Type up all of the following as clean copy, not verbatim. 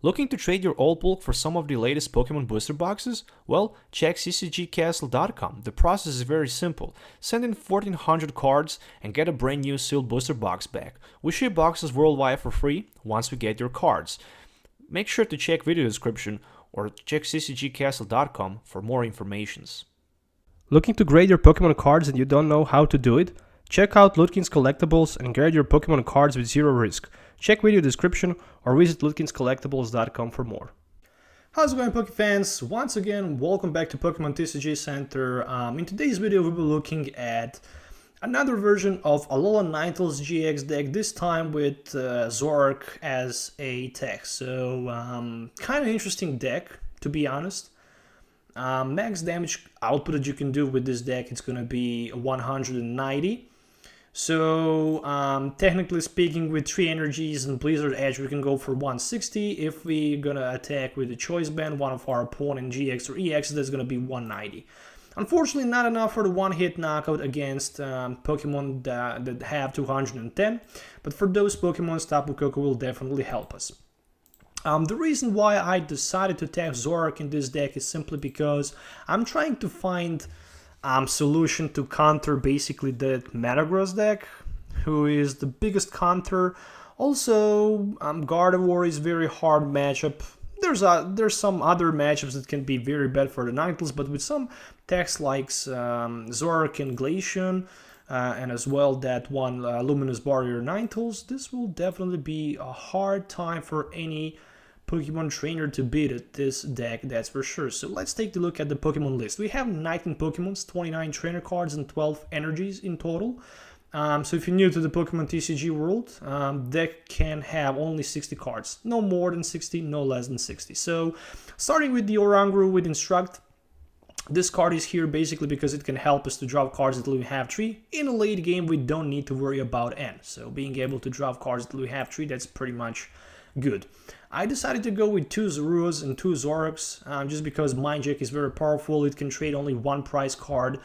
Looking to trade your old bulk for some of the latest Pokemon booster boxes? Well, check ccgcastle.com. The process is very simple. Send in 1400 cards and get a brand new sealed booster box back. We ship boxes worldwide for free once we get your cards. Make sure to check video description or check ccgcastle.com for more informations. Looking to grade your Pokemon cards and you don't know how to do it? Check out Ludkins Collectables and grade your Pokemon cards with zero risk. Check video description or visit ludkinscollectables.com for more. How's it going, Poke fans? Once again, welcome back to Pokemon TCG Center. In today's video, we'll be looking at another version of Alolan Ninetales GX deck, this time with Zoroark as a tech. So, kind of interesting deck, to be honest. Max damage output that you can do with this deck, it's going to be 190. So, technically speaking, with 3 energies and Blizzard Edge, we can go for 160. If we're gonna attack with the Choice Band, one of our opponent GX or EX, that's gonna be 190. Unfortunately, not enough for the one-hit knockout against Pokemon that have 210, but for those Pokemon, Tapu Koko will definitely help us. The reason why I decided to attack Zoroark in this deck is simply because I'm trying to find solution to counter basically the Metagross deck, who is the biggest counter. Also, Gardevoir is very hard matchup. There's some other matchups that can be very bad for the Ninetales, but with some techs like Zoroark and Glaceon, and as well that one Luminous Barrier Ninetales, this will definitely be a hard time for any Pokemon trainer to beat it, this deck, that's for sure. So let's take a look at the Pokemon list. We have 19 Pokemons, 29 trainer cards, and 12 energies in total. So if you're new to the Pokemon TCG world, deck can have only 60 cards. No more than 60, no less than 60. So starting with the Oranguru with Instruct, this card is here basically because it can help us to drop cards until we have 3. In a late game, we don't need to worry about N. So being able to drop cards until we have 3, that's pretty much good. I decided to go with 2 Zoruas and 2 Zoroarks, just because Mind Jack is very powerful. It can trade only 1 prize card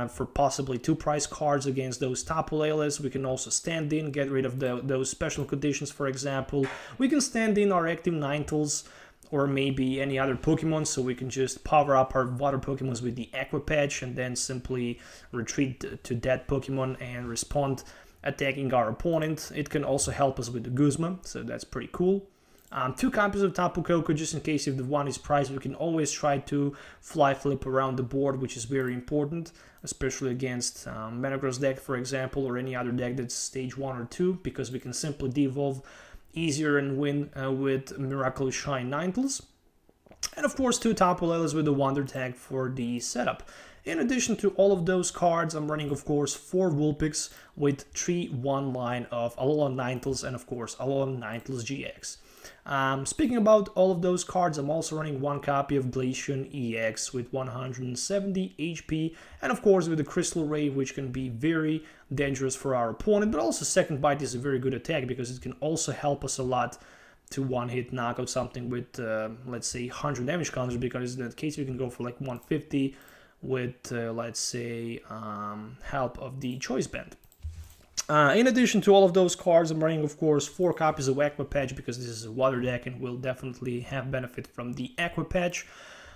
for possibly 2 prize cards against those Tapu Leles. We can also stand in, get rid of those special conditions, for example. We can stand in our active Ninetales or maybe any other Pokemon, so we can just power up our water Pokemons with the Aqua Patch and then simply retreat to that Pokemon and respond attacking our opponent. It can also help us with the Guzma, so that's pretty cool. 2 copies of Tapu Koko, just in case if the one is prized, we can always try to fly flip around the board, which is very important, especially against Metagross deck, for example, or any other deck that's stage 1 or 2, because we can simply devolve easier and win with Miracle Shine Ninetales. And of course, 2 Tapu Leles with the Wonder Tag for the setup. In addition to all of those cards, I'm running, of course, 4 Vulpix with 3 one-line of Alolan Ninetales and, of course, Alolan Ninetales GX. Speaking about all of those cards, I'm also running 1 copy of Glaceon EX with 170 HP, and of course with the Crystal Ray, which can be very dangerous for our opponent, but also Second Bite is a very good attack because it can also help us a lot to one-hit knock out something with, let's say, 100 damage counters, because in that case we can go for like 150 with, let's say, help of the Choice Band. In addition to all of those cards, I'm running, of course, 4 copies of Aqua Patch because this is a water deck and will definitely have benefit from the Aqua Patch.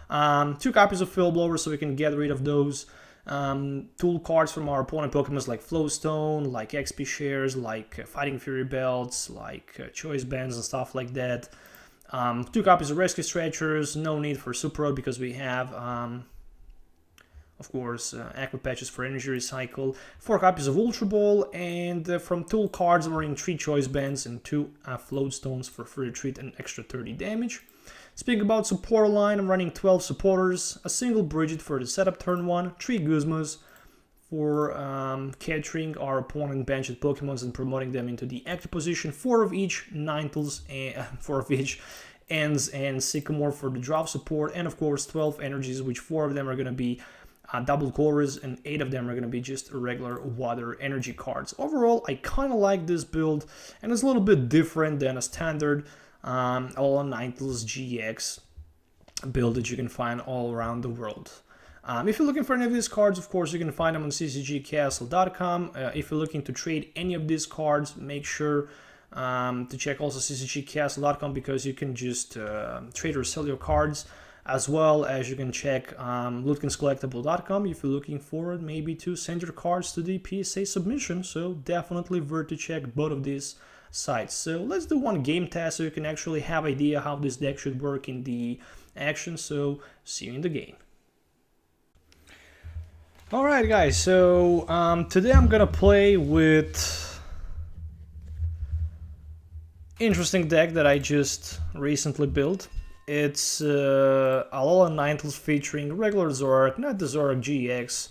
2 copies of Fill Blower so we can get rid of those tool cards from our opponent Pokemon like Flowstone, like XP Shares, like Fighting Fury Belts, like Choice Bands and stuff like that. 2 copies of Rescue Stretchers, no need for Super Rod because we have... of course, Aqua Patches for Energy Recycle, 4 copies of Ultra Ball, and from tool cards we're in 3 Choice Bands and 2 Float Stones for free retreat and extra 30 damage. Speaking about support line, I'm running 12 supporters, a single Bridget for the setup turn 1, 3 Guzmas for capturing our opponent benched Pokemons and promoting them into the active position, 4 of each Ninetales, and 4 of each Ends and Sycamore for the drop support, and of course 12 energies, which 4 of them are going to be double colors and 8 of them are going to be just regular water energy cards. Overall, I kind of like this build, and it's a little bit different than a standard Alolan Ninetales GX build that you can find all around the world. If you're looking for any of these cards, of course, you can find them on ccgcastle.com. If you're looking to trade any of these cards, make sure To check also ccgcastle.com, because you can just trade or sell your cards, as well as you can check ludkinscollectable.com if you're looking forward maybe to send your cards to the PSA submission. So definitely worth to check both of these sites. So let's do one game test so you can actually have idea how this deck should work in the action. So see you in the game. Alright guys, so today I'm gonna play with interesting deck that I just recently built. It's Alolan Ninetales featuring regular Zoroark, not the Zoroark GX.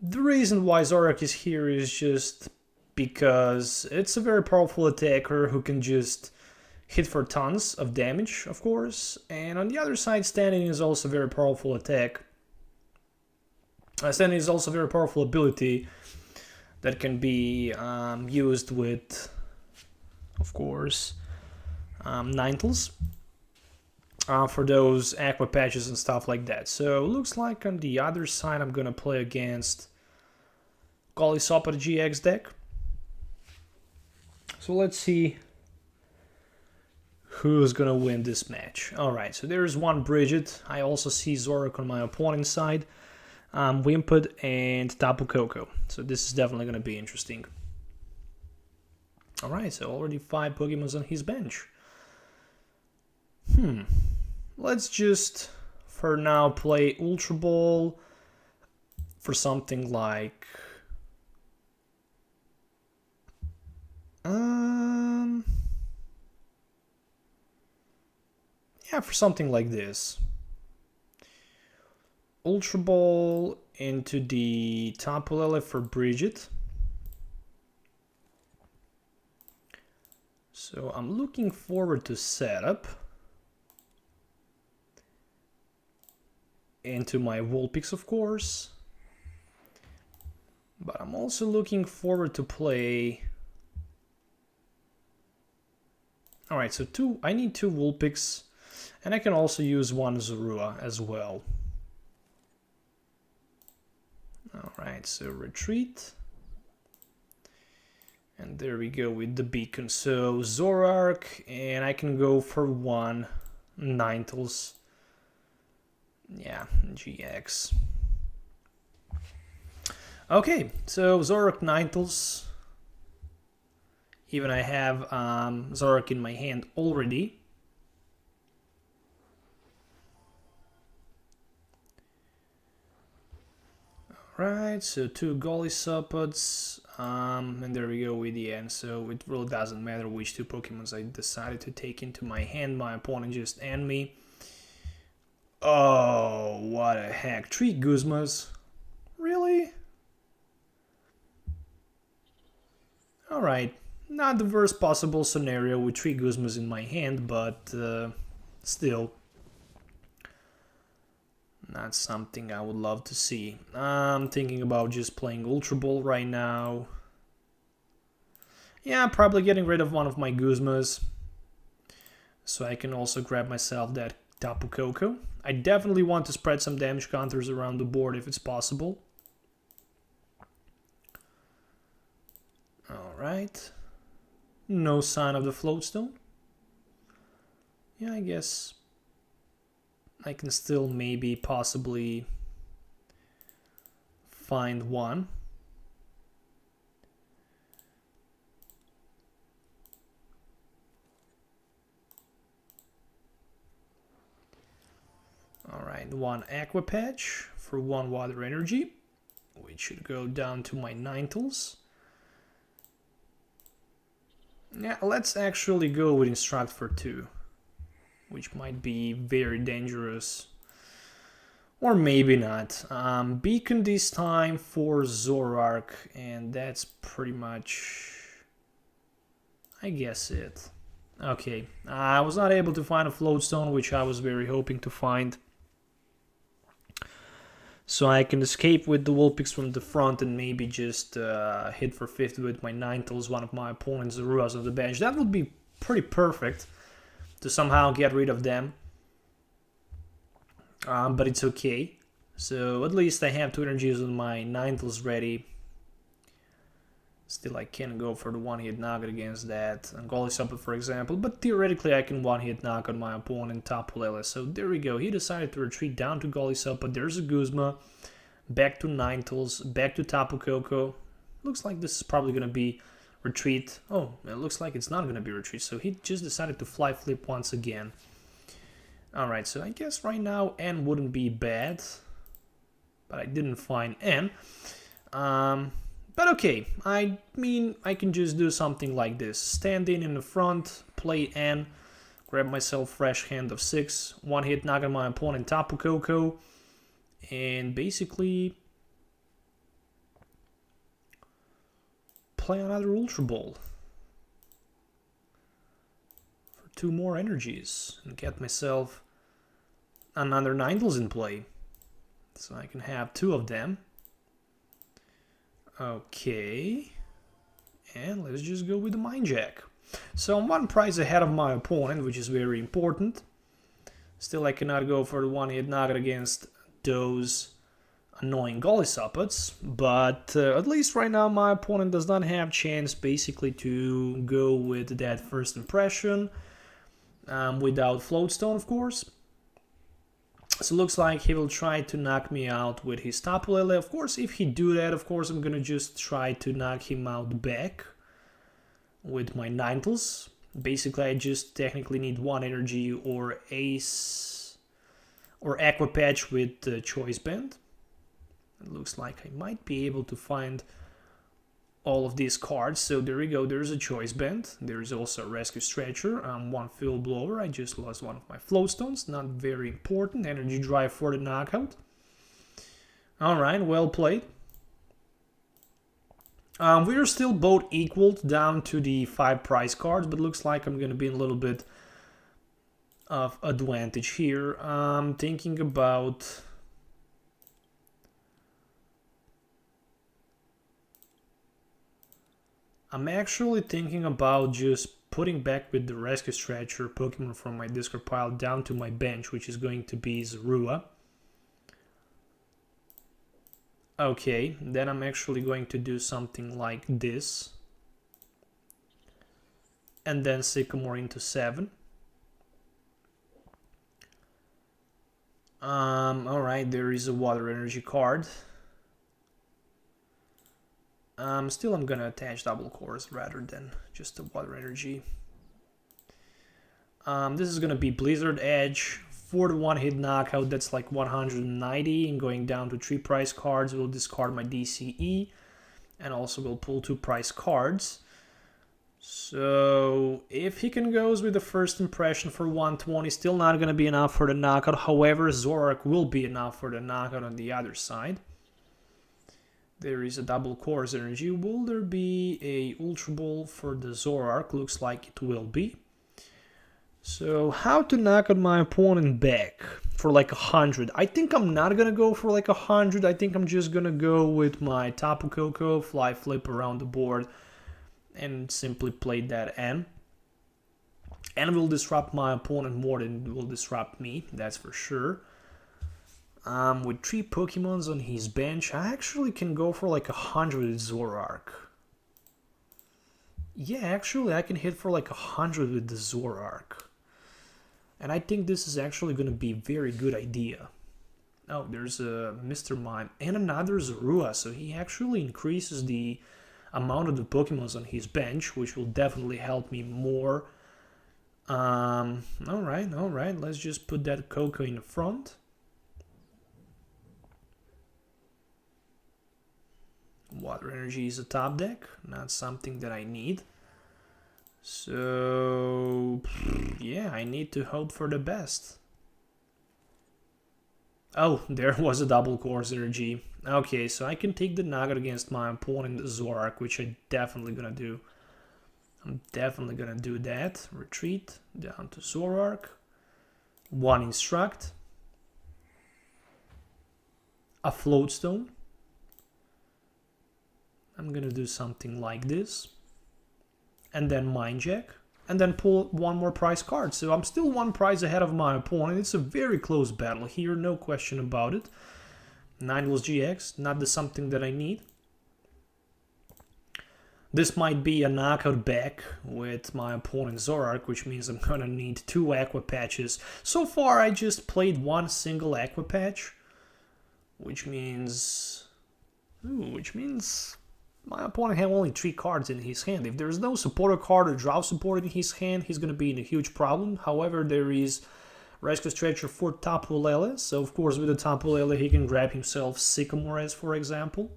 The reason why Zoroark is here is just because it's a very powerful attacker who can just hit for tons of damage, of course. And on the other side, Standing is also a very powerful attack. Standing is also a very powerful ability that can be used with, of course, Ninetales for those aqua patches and stuff like that. So looks like on the other side I'm gonna play against Golisoppa GX deck. So let's see who's gonna win this match. Alright, so there's one Bridget. I also see Zoroark on my opponent's side, Wimpod and Tapu Koko. So this is definitely gonna be interesting. Alright, so already 5 Pokemons on his bench. Let's just, for now, play Ultra Ball for something like... yeah, for something like this. Ultra Ball into the Tapu Lele for Bridget. So I'm looking forward to setup. Into my Vulpix, of course. But I'm also looking forward to play... Alright, so I need 2 Vulpix. And I can also use 1 Zorua as well. Alright, so retreat. And there we go with the beacon. So Zoroark, and I can go for 1 Ninetales. Yeah, GX. Okay, so Zoroark Ninetales. Even I have Zoroark in my hand already. Alright, so 2 Golisoppas. And there we go with the end. So it really doesn't matter which 2 Pokemons I decided to take into my hand. My opponent just ended me. Oh, what a heck. 3 Guzmas? Really? Alright, not the worst possible scenario with 3 Guzmas in my hand, but still not something I would love to see. I'm thinking about just playing Ultra Ball right now. Yeah, probably getting rid of one of my Guzmas, so I can also grab myself that Tapu Koko. I definitely want to spread some damage counters around the board if it's possible. Alright. No sign of the Floatstone. Yeah, I guess I can still maybe possibly find one. Alright, 1 Aqua Patch for 1 Water Energy, which should go down to my Ninetales. Yeah, let's actually go with Instruct for 2, which might be very dangerous. Or maybe not. Beacon this time for Zoroark, and that's pretty much, I guess, it. Okay, I was not able to find a Floatstone, which I was very hoping to find. So I can escape with the Vulpix from the front and maybe just hit for 50 with my Ninetales, one of my opponent's Zoruas on the bench. That would be pretty perfect to somehow get rid of them. But it's okay. So at least I have 2 energies on my Ninetales ready Still, I can go for the one-hit knockout against that Golisopet, for example, but theoretically I can one-hit knock on my opponent, Tapu. So there we go. He decided to retreat down to Golisopet. There's a Guzma. Back to Ninetales. Back to Tapu Koko. Looks like this is probably going to be retreat. Oh, it looks like it's not going to be retreat. So he just decided to fly flip once again. Alright, so I guess right now N wouldn't be bad. But I didn't find N. But okay, I mean, I can just do something like this. Stand in the front, play N, grab myself fresh hand of 6, one hit knock on my opponent Tapu Koko, and basically play another Ultra Ball for 2 more energies and get myself another Ninetales in play. So I can have 2 of them. Okay, and let's just go with the Mind Jack. So I'm 1 prize ahead of my opponent, which is very important. Still, I cannot go for the one-hit knockout against those annoying Golisopets, but at least right now my opponent does not have chance basically to go with that first impression without Floatstone, of course. So it looks like he will try to knock me out with his Tapu. Of course, if he do that, of course, I'm gonna just try to knock him out back with my Ninetales. Basically, I just technically need 1 energy or Ace or Aqua Patch with the Choice Band. It looks like I might be able to find all of these cards. So there we go, there's a Choice Band. There is also a Rescue Stretcher, 1 Field Blower. I just lost 1 of my Floatstones, not very important. Energy Drive for the knockout. Alright, well played. We are still both equaled down to the 5 prize cards, but looks like I'm gonna be in a little bit of advantage here. Thinking about... I'm actually thinking about just putting back with the Rescue Stretcher Pokemon from my discard pile down to my bench, which is going to be Zorua. Okay, then I'm actually going to do something like this. And then Sycamore into 7. Alright, there is a Water Energy card. Still, I'm gonna attach double cores rather than just the Water Energy. This is gonna be Blizzard Edge for the one-hit knockout. That's like 190, and going down to 3 prize cards, we'll discard my DCE, and also we'll pull 2 prize cards. So if he can goes with the first impression for 120, still not gonna be enough for the knockout. However, Zoroark will be enough for the knockout on the other side. There is a double Course Energy. Will there be a Ultra Ball for the Zoroark? Looks like it will be. So how to knock out my opponent back for like 100? I think I'm not gonna go for like 100. I think I'm just gonna go with my Tapu Koko, fly flip around the board, and simply play that N. N will disrupt my opponent more than it will disrupt me, that's for sure. With 3 Pokemons on his bench, I actually can go for like 100 with Zoroark. Yeah, actually I can hit for like 100 with the Zoroark. And I think this is actually going to be a very good idea. Oh, there's a Mr. Mime and another Zorua, so he actually increases the amount of the Pokemons on his bench, which will definitely help me more. Alright, let's just put that Koko in the front. Water Energy is a top deck, not something that I need. So, yeah, I need to hope for the best. Oh, there was a double Course Energy. Okay, so I can take the knockout against my opponent Zoroark, which I'm definitely gonna do. I'm definitely gonna do that. Retreat down to Zoroark. 1 Instruct. A Floatstone. I'm gonna do something like this. And then Mind Jack. And then pull 1 more prize card. So I'm still 1 prize ahead of my opponent. It's a very close battle here, no question about it. Ninetales GX, not the something that I need. This might be a knockout back with my opponent Zoroark, which means I'm gonna need 2 Aqua Patches. So far I just played 1 single Aqua Patch, which means my opponent had only 3 cards in his hand. If there's no supporter card or draw support in his hand, he's gonna be in a huge problem. However, there is Rescue Stretcher for Tapu Lele, so of course with the Tapu Lele he can grab himself Sycamore, for example.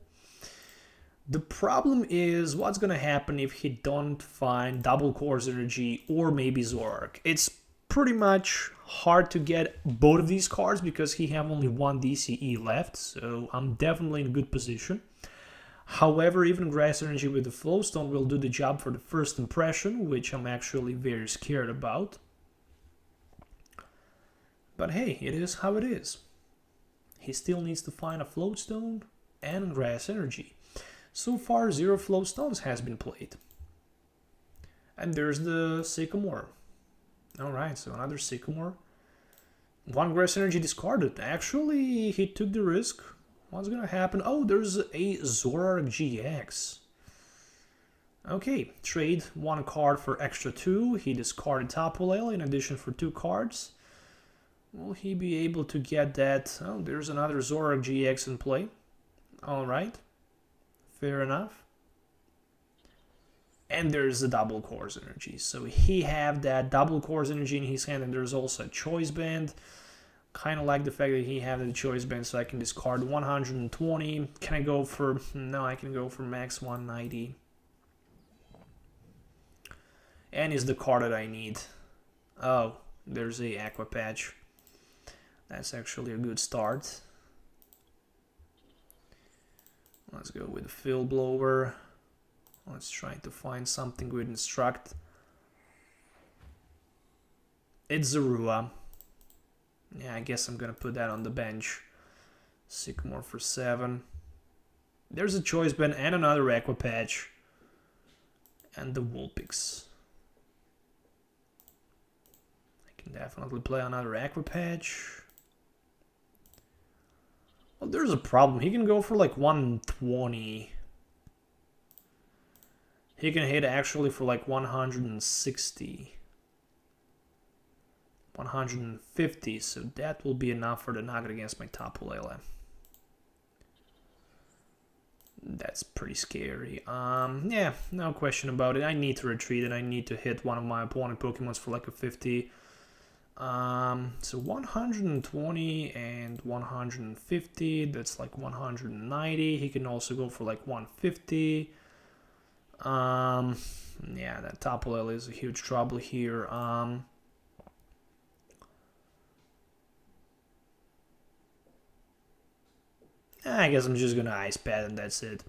The problem is what's gonna happen if he don't find double Course Energy or maybe Zoroark. It's pretty much hard to get both of these cards because he have only 1 DCE left, so I'm definitely in a good position. However, even Grass Energy with the Flowstone will do the job for the first impression, which I'm actually very scared about. But hey, it is how it is. He still needs to find a Flowstone and Grass Energy. So far, 0 Flowstones has been played. And there's the Sycamore. Alright, so another Sycamore. 1 Grass Energy discarded. Actually, he took the risk. What's gonna happen? Oh, there's a Zoroark GX. Okay, trade 1 card for extra 2. He discarded Tapu Lele in addition for 2 cards. Will he be able to get that? Oh, there's another Zoroark GX in play. Alright. Fair enough. And there's the double Course Energy. So he have that double Course Energy in his hand, and there's also a Choice Band. Kind of like the fact that he have the Choice Band, so I can discard 120. Can I go for... No, I can go for max 190. And is the card that I need. Oh, there's a Aqua Patch. That's actually a good start. Let's go with the Field Blower. Let's try to find something with Instruct. It's Zorua. Yeah, I guess I'm gonna put that on the bench. Sycamore for 7. There's a Choice Band and another Aqua Patch. And the Vulpix. I can definitely play another Aqua Patch. Well, there's a problem. He can go for like 120. He can hit actually for like 160. 150, so that will be enough for the knockout against my Tapu Lele. That's pretty scary. Yeah, no question about it. I need to retreat and I need to hit one of my opponent Pokemons for like a 50. So 120 and 150, that's like 190. He can also go for like 150. Yeah, that Tapu Lele is a huge trouble here. I guess I'm just gonna Ice Pad and that's it.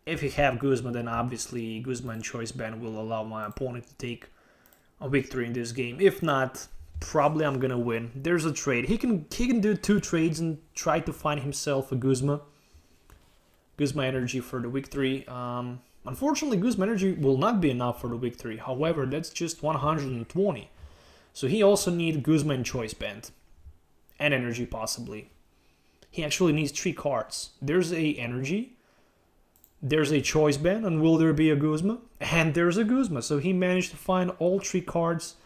If you have Guzma, then obviously Guzma and Choice Band will allow my opponent to take a victory in this game. If not, probably I'm gonna win. There's a trade. He can do 2 trades and try to find himself a Guzma Energy for the victory. Unfortunately, Guzma Energy will not be enough for the victory. However, that's just 120. So he also needs Guzma and Choice Band. And Energy, possibly. He actually needs 3 cards. There's a Energy. There's a Choice Band, and will there be a Guzma? And there's a Guzma, so he managed to find all 3 cards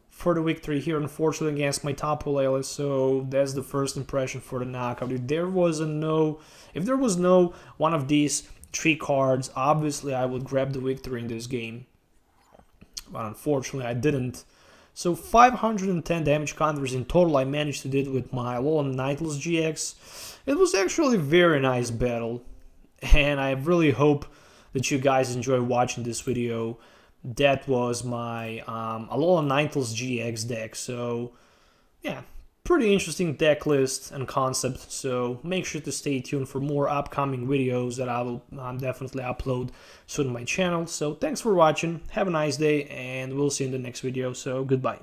for the victory here, unfortunately, against my Tapu Lele, so that's the first impression for the knockout. If there was no one of these 3 cards, obviously I would grab the victory in this game. But unfortunately, I didn't. So 510 damage counters in total I managed to do with my Alolan Ninetales GX. It was actually a very nice battle. And I really hope that you guys enjoy watching this video. That was my Alolan Ninetales GX deck. So, yeah, pretty interesting deck list and concept. So, make sure to stay tuned for more upcoming videos that I will definitely upload soon on my channel. So, thanks for watching. Have a nice day, and we'll see you in the next video. So, goodbye.